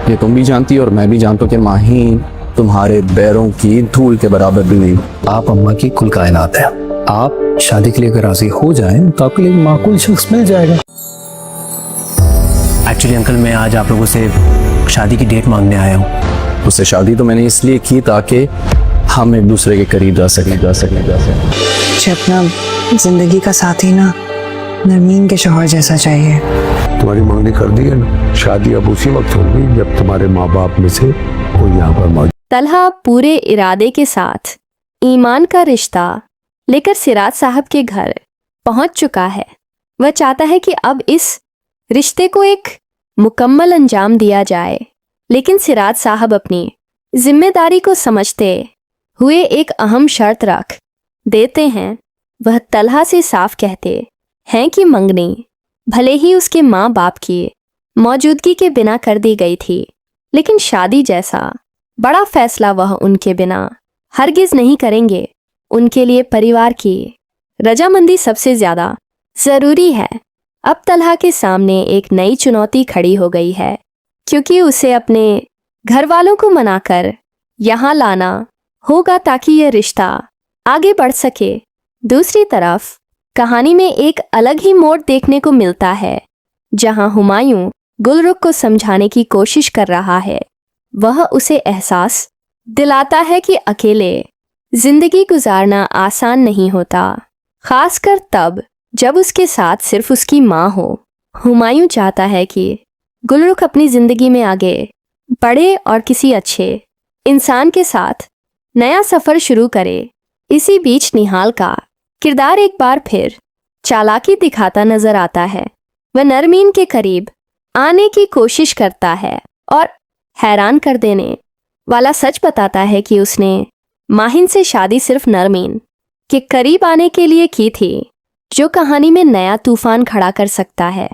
ये तुम भी जानती हो और मैं भी जानता हूँ कि माहीन तुम्हारे पैरों की धूल के बराबर भी नहीं। आप अम्मा की कुल कायनात है। आप शादी के लिए अगर राजी हो जाएं तो आपके लिए माकूल शख्स मिल जाएगा। एक्चुअली अंकल, मैं आज आप लोगों से शादी की डेट मांगने आया हूँ। उससे शादी तो मैंने इसलिए की ताकि हम एक दूसरे के करीब जा सकें। मुझे अपना जिंदगी का साथी ना नरमीन के शौहर जैसा चाहिए। तुम्हारी मांगनी कर दी है ना, शादी अब उसी वक्त होगी जब तुम्हारे माँ बाप में से कोई यहाँ पर मौजूद। तलहा पूरे इरादे के साथ ईमान का रिश्ता लेकर सिराज साहब के घर पहुंच चुका है। वह चाहता है कि अब इस रिश्ते को एक मुकम्मल अंजाम दिया जाए, लेकिन सिराज साहब अपनी जिम्मेदारी को समझते हुए एक अहम शर्त रख देते हैं। वह तलहा से साफ कहते हैं कि मंगनी भले ही उसके माँ बाप की मौजूदगी के बिना कर दी गई थी, लेकिन शादी जैसा बड़ा फैसला वह उनके बिना हरगिज नहीं करेंगे। उनके लिए परिवार की रजामंदी सबसे ज्यादा जरूरी है। अब तलहा के सामने एक नई चुनौती खड़ी हो गई है, क्योंकि उसे अपने घर वालों को मनाकर यहाँ लाना होगा ताकि यह रिश्ता आगे बढ़ सके। दूसरी तरफ कहानी में एक अलग ही मोड़ देखने को मिलता है, जहां हुमायूं गुलरुख को समझाने की कोशिश कर रहा है। वह उसे एहसास दिलाता है कि अकेले जिंदगी गुजारना आसान नहीं होता, खासकर तब जब उसके साथ सिर्फ उसकी माँ हो। हुमायूं चाहता है कि गुलरुख अपनी जिंदगी में आगे बढ़े और किसी अच्छे इंसान के साथ नया सफर शुरू करे। इसी बीच निहाल का किरदार एक बार फिर चालाकी दिखाता नजर आता है। वह नरमीन के करीब आने की कोशिश करता है और हैरान कर देने वाला सच बताता है कि उसने माहिन से शादी सिर्फ नरमीन के करीब आने के लिए की थी, जो कहानी में नया तूफान खड़ा कर सकता है।